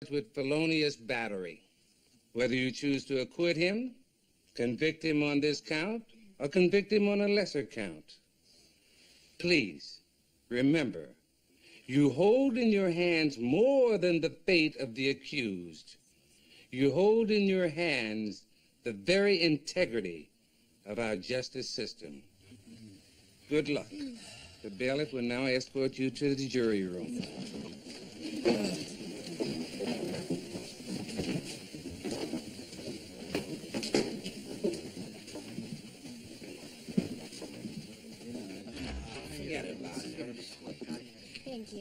with felonious battery. Whether you choose to acquit him, convict him on this count, or convict him on a lesser count. Please, remember, you hold in your hands more than the fate of the accused. You hold in your hands the very integrity of our justice system. Good luck. The bailiff will now escort you to the jury room.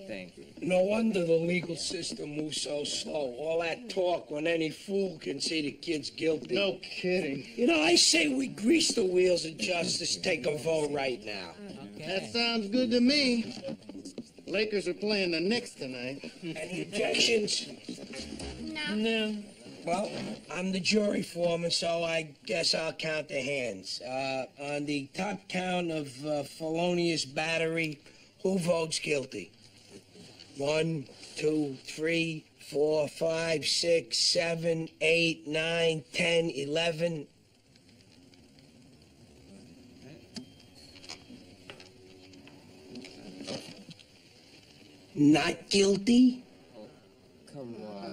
Thank you. No wonder the legal system moves so slow. All that talk when any fool can see the kid's guilty. No kidding. You know, I say we grease the wheels of justice, take a vote right now. Okay. That sounds good to me. Lakers are playing the Knicks tonight. Any objections? No. Well, I'm the jury foreman, so I guess I'll count the hands. On the top count of felonious battery, who votes guilty? 1, 2, 3, 4, 5, 6, 7, 8, 9, 10, 11. Not guilty? Come on.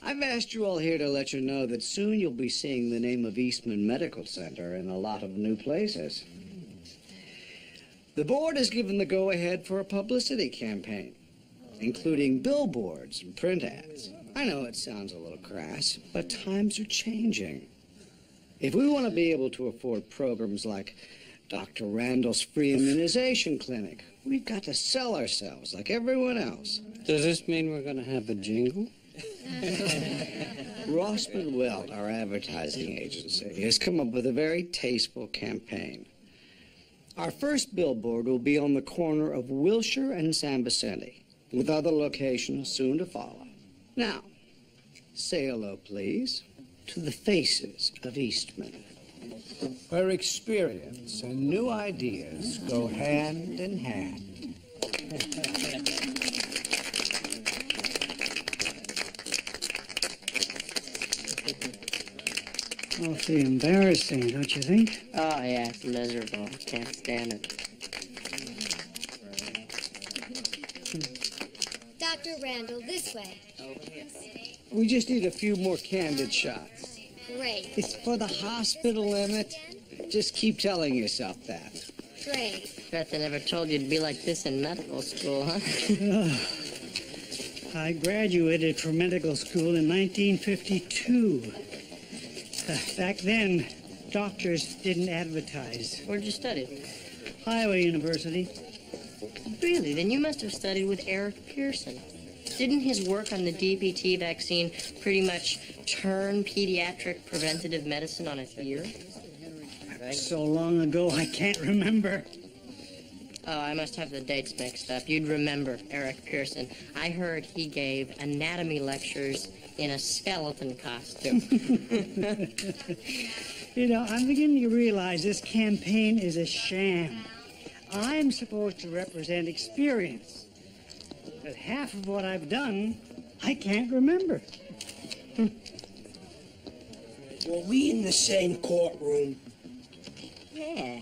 I've asked you all here to let you know that soon you'll be seeing the name of Eastman Medical Center in a lot of new places. The board has given the go-ahead for a publicity campaign, including billboards and print ads. I know it sounds a little crass, but times are changing. If we want to be able to afford programs like Dr. Randall's free immunization clinic, we've got to sell ourselves like everyone else. Does this mean we're going to have a jingle? Rossman Welt, our advertising agency, has come up with a very tasteful campaign. Our first billboard will be on the corner of Wilshire and San Vicente, with other locations soon to follow. Now, say hello, please, to the faces of Eastman, where experience and new ideas go hand in hand. Awfully embarrassing, don't you think? Oh, yeah, it's miserable. Can't stand it. Dr. Randall, this way. We just need a few more candid shots. Great. It's for the hospital, Emmett. Just keep telling yourself that. Great. Bet they never told you to be like this in medical school, huh? I graduated from medical school in 1952. Back then, doctors didn't advertise. Where'd you study? Iowa University. Really? Then you must have studied with Eric Pearson. Didn't his work on the DPT vaccine pretty much turn pediatric preventative medicine on its ear? So long ago, I can't remember. Oh, I must have the dates mixed up. You'd remember Eric Pearson. I heard he gave anatomy lectures in a skeleton costume. You know, I'm beginning to realize this campaign is a sham. I'm supposed to represent experience. But half of what I've done, I can't remember. Were we in the same courtroom? Yeah.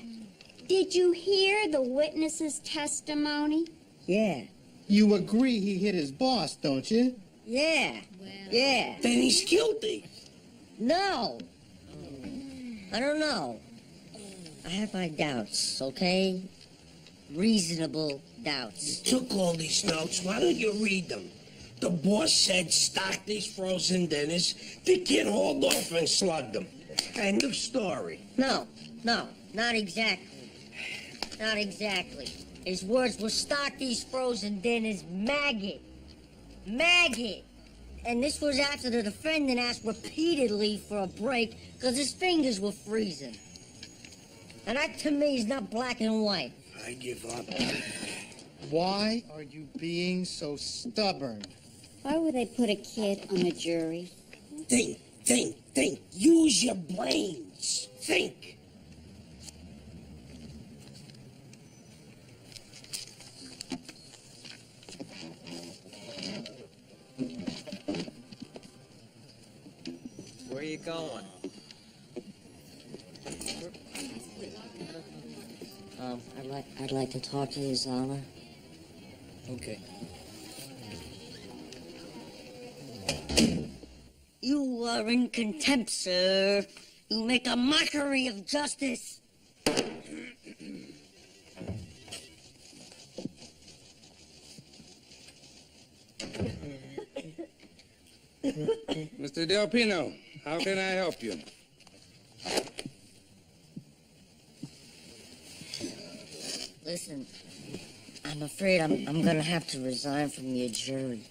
Did you hear the witness's testimony? Yeah. You agree he hit his boss, don't you? Yeah. Yeah. Then he's guilty. No. I don't know. I have my doubts, okay? Reasonable doubts. You took all these notes. Why don't you read them? The boss said stock these frozen dinners. The kid hauled off and slugged them. End of story. No, not exactly. Not exactly. His words were stock these frozen dinners, maggot. Maggot. And this was after the defendant asked repeatedly for a break because his fingers were freezing. And that to me is not black and white. I give up. Why are you being so stubborn? Why would they put a kid on a jury? Think. Use your brains. Think. Where you going? I'd like to talk to His Honor. Okay. You are in contempt, sir. You make a mockery of justice. Mr. Del Pino, how can I help you? Listen, I'm afraid I'm gonna have to resign from your jury.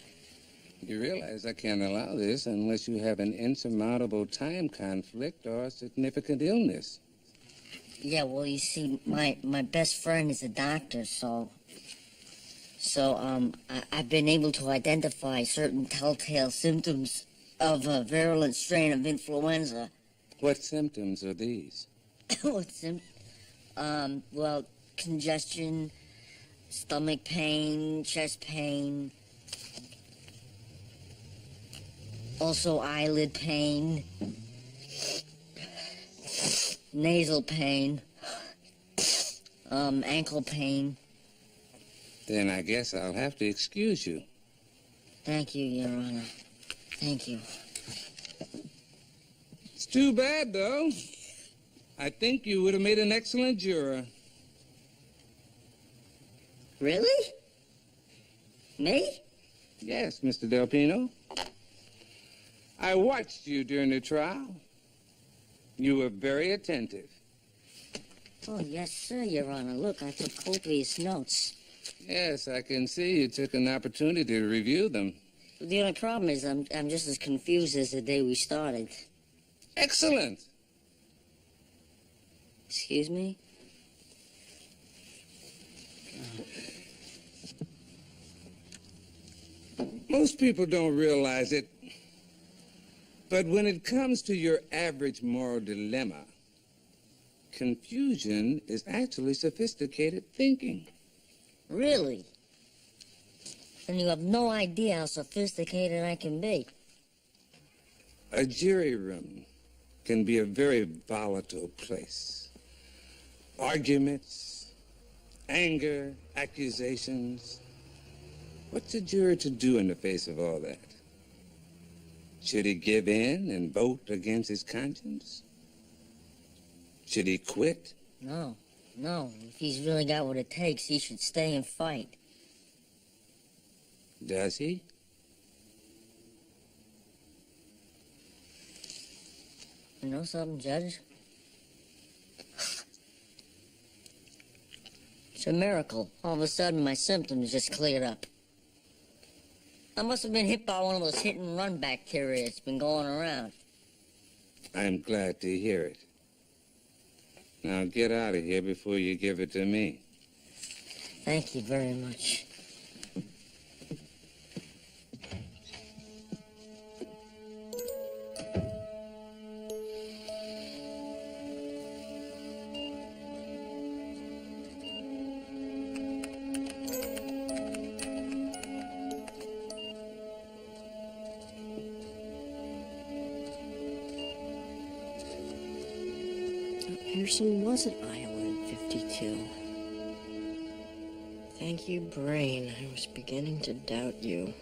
You realize I can't allow this unless you have an insurmountable time conflict or a significant illness. Yeah, well, you see, my best friend is a doctor, so I've been able to identify certain telltale symptoms of a virulent strain of influenza. What symptoms are these? What symptoms? Well, congestion, stomach pain, chest pain, also eyelid pain, nasal pain, ankle pain. Then I guess I'll have to excuse you. Thank you, Your Honor. Thank you. It's too bad, though. I think you would have made an excellent juror. Really? Me? Yes, Mr. Del Pino. I watched you during the trial. You were very attentive. Oh, yes, sir, Your Honor. Look, I took copious notes. Yes, I can see you took an opportunity to review them. The only problem is I'm just as confused as the day we started. Excellent. Excuse me? Most people don't realize it, but when it comes to your average moral dilemma, confusion is actually sophisticated thinking. Really? And you have no idea how sophisticated I can be. A jury room can be a very volatile place. Arguments, anger, accusations. What's a juror to do in the face of all that? Should he give in and vote against his conscience? Should he quit? No. If he's really got what it takes, he should stay and fight. Does he? You know something, Judge? It's a miracle. All of a sudden, my symptoms just cleared up. I must have been hit by one of those hit-and-run bacteria that's been going around. I'm glad to hear it. Now get out of here before you give it to me. Thank you very much. Pearson was at Iowa in 52. Thank you, brain. I was beginning to doubt you.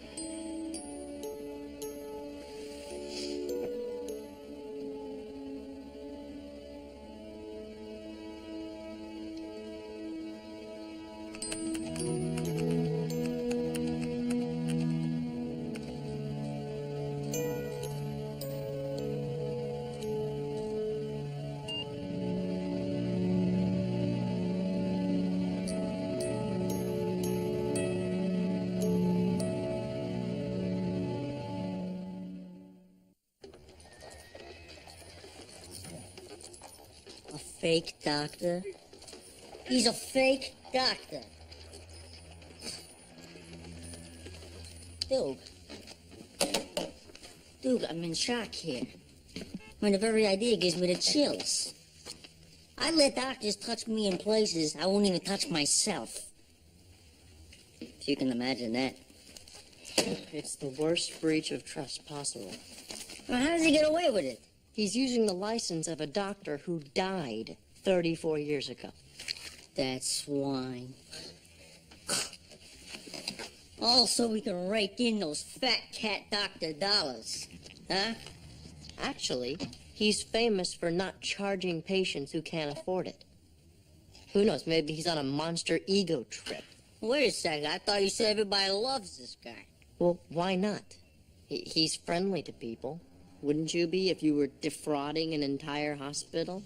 Fake doctor? He's a fake doctor. Dude, I'm in shock here. I mean, the very idea gives me the chills. I let doctors touch me in places I won't even touch myself. If you can imagine that. It's the worst breach of trust possible. Well, how does he get away with it? He's using the license of a doctor who died 34 years ago. That swine. All so we can rake in those fat cat doctor dollars. Huh? Actually, he's famous for not charging patients who can't afford it. Who knows, maybe he's on a monster ego trip. Wait a second, I thought you said everybody loves this guy. Well, why not? He's friendly to people. Wouldn't you be if you were defrauding an entire hospital?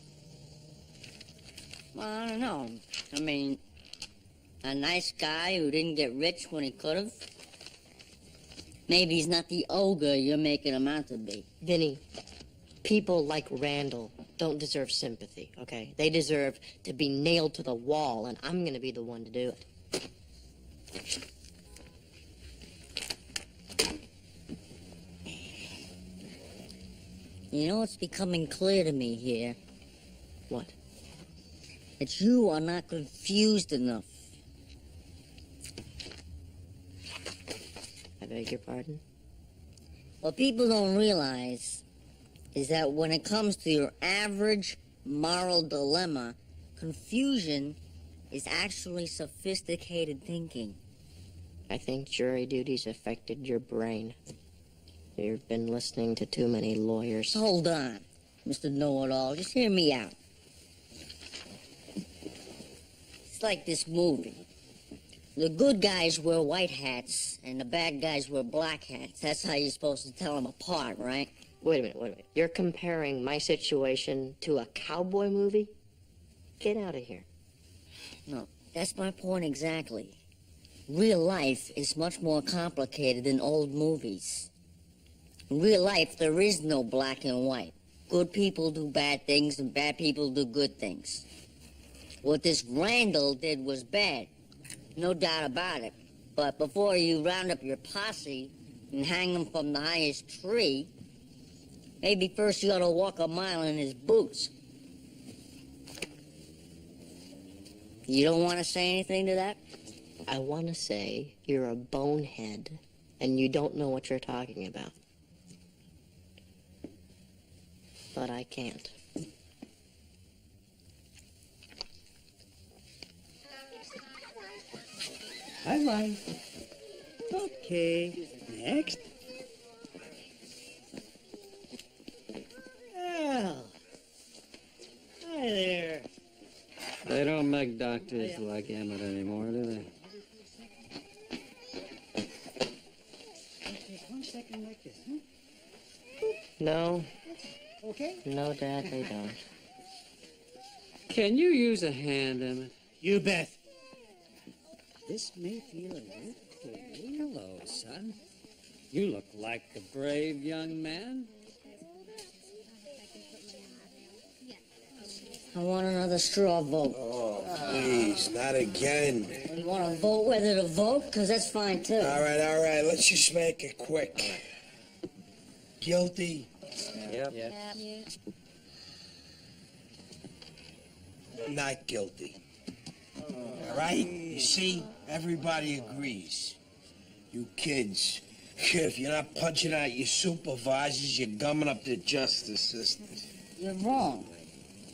Well, I don't know. I mean, a nice guy who didn't get rich when he could have. Maybe he's not the ogre you're making him out to be. Vinny, people like Randall don't deserve sympathy, okay? They deserve to be nailed to the wall, and I'm gonna be the one to do it. You know what's becoming clear to me here? What? That you are not confused enough. I beg your pardon? What people don't realize is that when it comes to your average moral dilemma, confusion is actually sophisticated thinking. I think jury duty's affected your brain. You've been listening to too many lawyers. Hold on, Mr. Know-It-All. Just hear me out. It's like this movie. The good guys wear white hats, and the bad guys wear black hats. That's how you're supposed to tell them apart, right? Wait a minute. You're comparing my situation to a cowboy movie? Get out of here. No, that's my point exactly. Real life is much more complicated than old movies. In real life, there is no black and white. Good people do bad things, and bad people do good things. What this Randall did was bad. No doubt about it. But before you round up your posse and hang them from the highest tree, maybe first you ought to walk a mile in his boots. You don't want to say anything to that? I want to say you're a bonehead, and you don't know what you're talking about. But I can't. Hi, wife. Okay, next. Well, hi there. They don't make doctors like Emmett anymore, do they? Take 1 second like this, huh? No. Okay? No, Dad, they don't. Can you use a hand, Emmett? You bet. This may feel a little cold. Hello, son. You look like a brave young man. I want another straw vote. Oh, please, not again. You want to vote whether to vote? Because that's fine, too. All right. Let's just make it quick. Guilty? Yep. Not guilty. All right? You see, everybody agrees. You kids, if you're not punching out your supervisors, you're gumming up the justice system. You're wrong.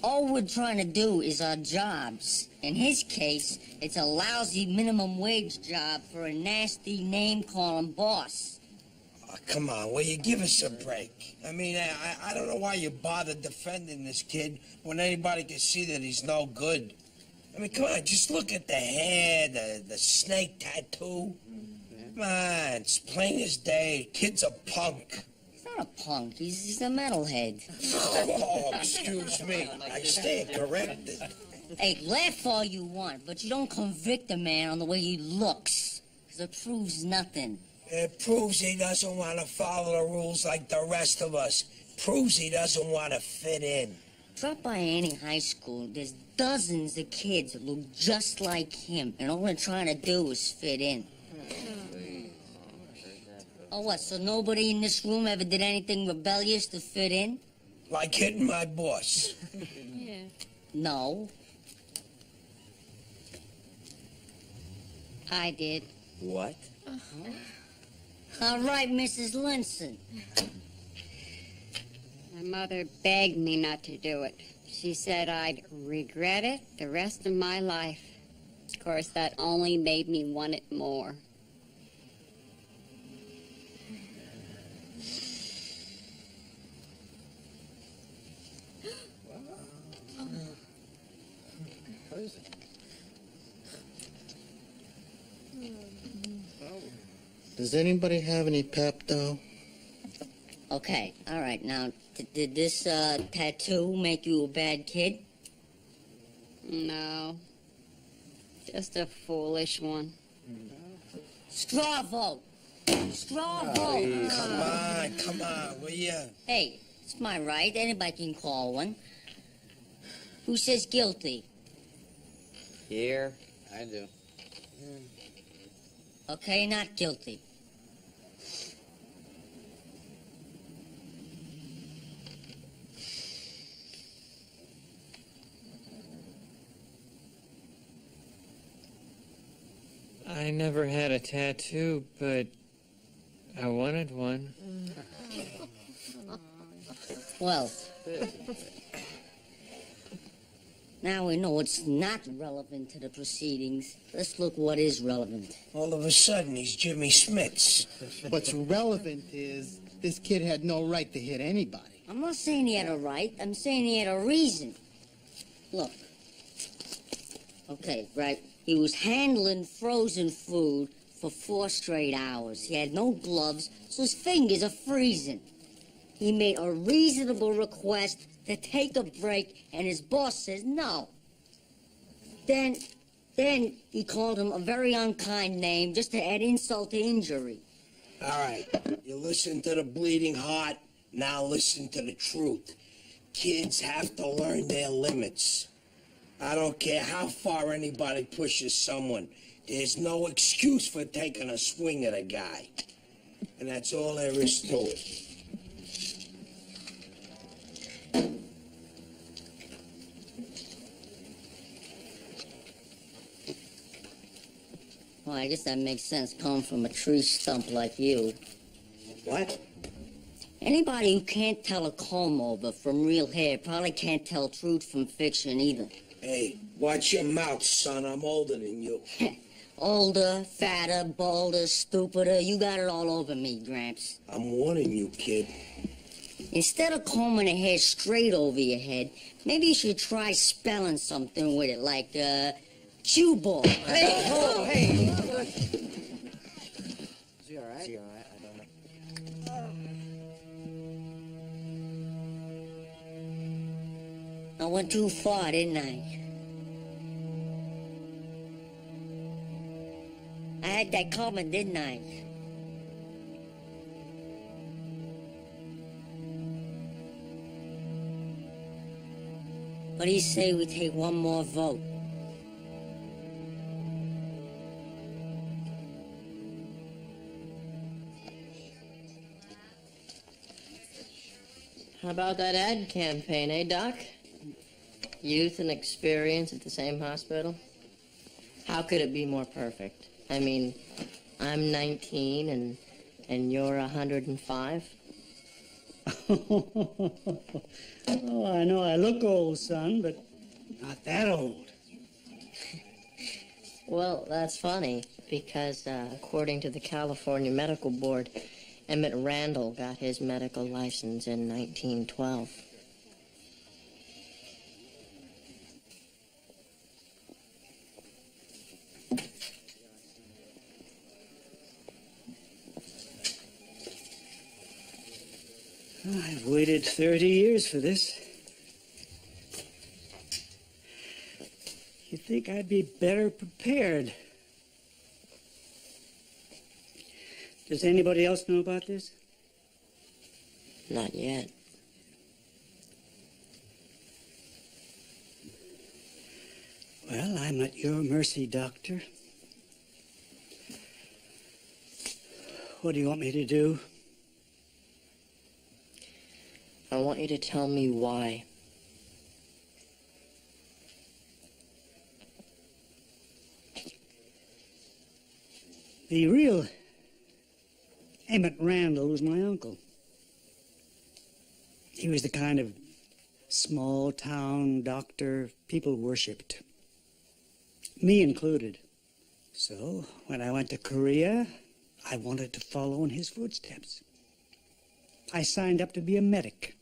All we're trying to do is our jobs. In his case, it's a lousy minimum wage job for a nasty name-calling boss. Oh, come on, will you give us a break? I mean, I don't know why you bother defending this kid when anybody can see that he's no good. I mean, come on, just look at the hair, the snake tattoo. Come on, it's plain as day. Kid's a punk. He's not a punk. He's a metalhead. Oh, excuse me. I stand corrected. Hey, laugh all you want, but you don't convict a man on the way he looks. Because it proves nothing. It proves he doesn't want to follow the rules like the rest of us. Proves he doesn't want to fit in. Drop by any high school, there's dozens of kids that look just like him, and all they're trying to do is fit in. Oh, what, so nobody in this room ever did anything rebellious to fit in? Like hitting my boss. No. I did. What? All right, Mrs. Linson. My mother begged me not to do it. She said I'd regret it the rest of my life. Of course, that only made me want it more. Does anybody have any Pepto? Okay, all right, now, did this tattoo make you a bad kid? No. Just a foolish one. Straw vote! Straw vote! Come on, will you? Hey, it's my right. Anybody can call one. Who says guilty? Here. I do. Okay, not guilty. I never had a tattoo, but I wanted one. Well, now we know it's not relevant to the proceedings. Let's look what is relevant. All of a sudden, he's Jimmy Smits. What's relevant is this kid had no right to hit anybody. I'm not saying he had a right. I'm saying he had a reason. Look. Okay, right. He was handling frozen food for 4 straight hours. He had no gloves, so his fingers are freezing. He made a reasonable request to take a break, and his boss says no. Then he called him a very unkind name just to add insult to injury. All right, you listen to the bleeding heart, now listen to the truth. Kids have to learn their limits. I don't care how far anybody pushes someone. There's no excuse for taking a swing at a guy. And that's all there is to it. Well, I guess that makes sense coming from a tree stump like you. What? Anybody who can't tell a comb over from real hair probably can't tell truth from fiction either. Hey, watch your mouth, son. I'm older than you. Older, fatter, balder, stupider, you got it all over me, Gramps. I'm warning you, kid. Instead of combing the hair straight over your head, maybe you should try spelling something with it, like, cue ball. Hey, oh, hey. Is he all right? Is he all right? I don't know. I went too far, didn't I? I had that coming, didn't I? What do you say we take one more vote? How about that ad campaign, eh, Doc? Youth and experience at the same hospital? How could it be more perfect? I mean, I'm 19 and you're 105. Oh, I know I look old, son, but not that old. Well, that's funny, because according to the California Medical Board, Emmett Randall got his medical license in 1912. I've waited 30 years for this. You'd think I'd be better prepared. Does anybody else know about this? Not yet. Well, I'm at your mercy, Doctor. What do you want me to do? I want you to tell me why. The real Emmett Randall was my uncle. He was the kind of small-town doctor people worshipped, me included. So, when I went to Korea, I wanted to follow in his footsteps. I signed up to be a medic.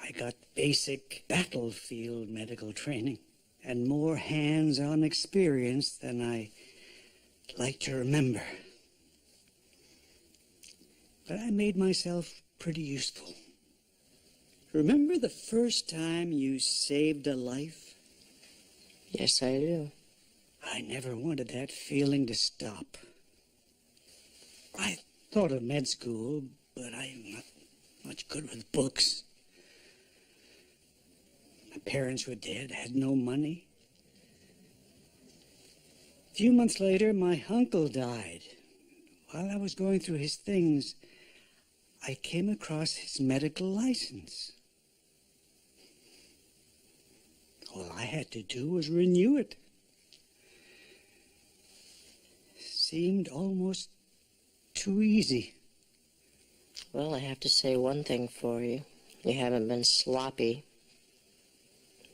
I got basic battlefield medical training and more hands-on experience than I like to remember. But I made myself pretty useful. Remember the first time you saved a life? Yes, I do. I never wanted that feeling to stop. I thought of med school, but I'm not much good with books. My parents were dead, had no money. A few months later, my uncle died. While I was going through his things, I came across his medical license. All I had to do was renew it. Seemed almost too easy. Well, I have to say one thing for you. You haven't been sloppy.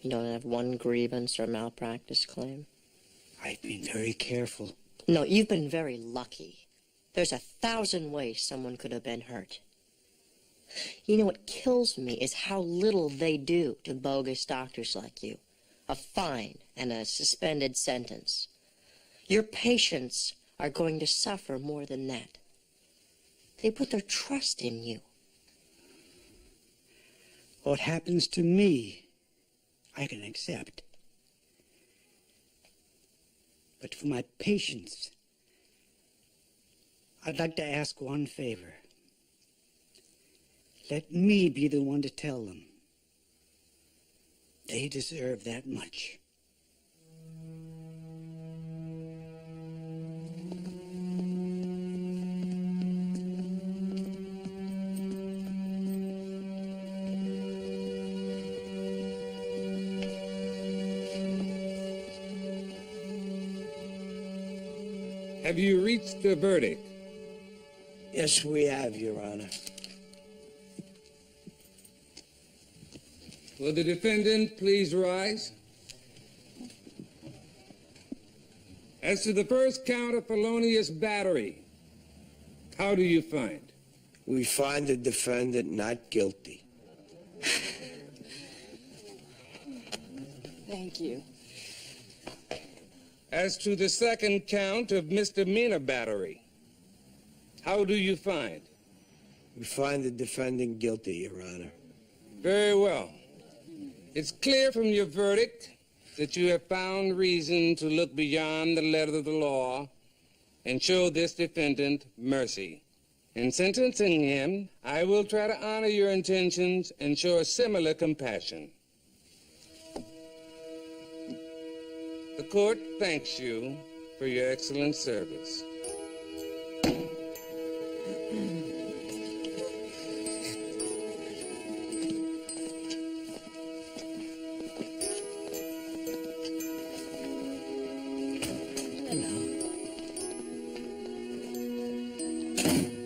You don't have one grievance or malpractice claim. I've been very careful. No, you've been very lucky. There's 1,000 ways someone could have been hurt. You know, what kills me is how little they do to bogus doctors like you. A fine and a suspended sentence. Your patients are going to suffer more than that. They put their trust in you. What happens to me, I can accept. But for my patients, I'd like to ask one favor. Let me be the one to tell them. They deserve that much. Have you reached a verdict? Yes, we have, Your Honor. Will the defendant please rise? As to the first count of felonious battery, how do you find? We find the defendant not guilty. Thank you. As to the second count of misdemeanor battery, how do you find? We find the defendant guilty, Your Honor. Very well. It's clear from your verdict that you have found reason to look beyond the letter of the law and show this defendant mercy. In sentencing him, I will try to honor your intentions and show a similar compassion. The court thanks you for your excellent service.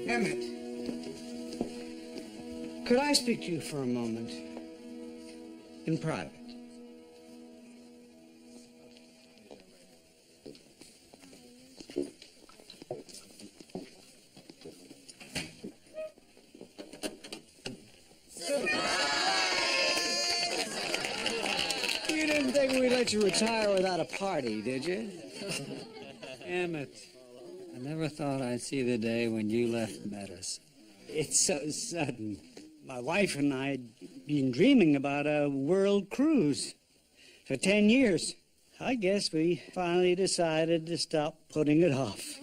Emmett, could I speak to you for a moment? In private. You didn't think we'd let you retire without a party, did you? Emmett, I never thought I'd see the day when you left Meadows. It's so sudden. My wife and I had been dreaming about a world cruise for 10 years. I guess we finally decided to stop putting it off.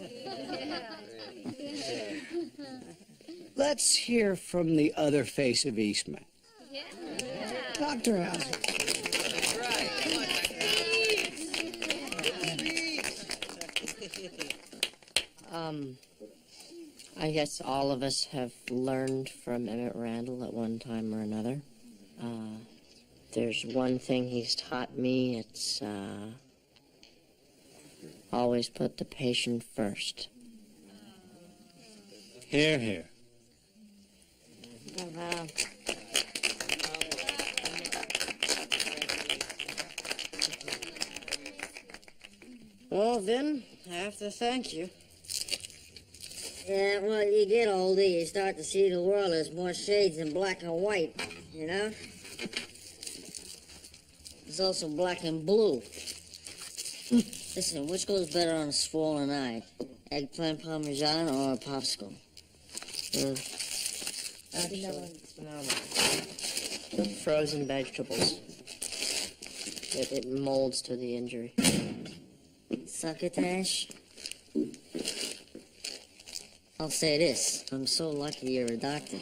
Let's hear from the other face of Eastman. Dr. Howser. I guess all of us have learned from Emmett Randall at one time or another. There's one thing he's taught me, it's always put the patient first. Hear, hear. Well, Vin, I have to thank you. Yeah, well, you get older, you start to see the world as more shades than black and white, you know? There's also black and blue. Listen, which goes better on a swollen eye? Eggplant parmesan or a popsicle? Frozen vegetables. It molds to the injury. Succotash? I'll say this, I'm so lucky you're a doctor.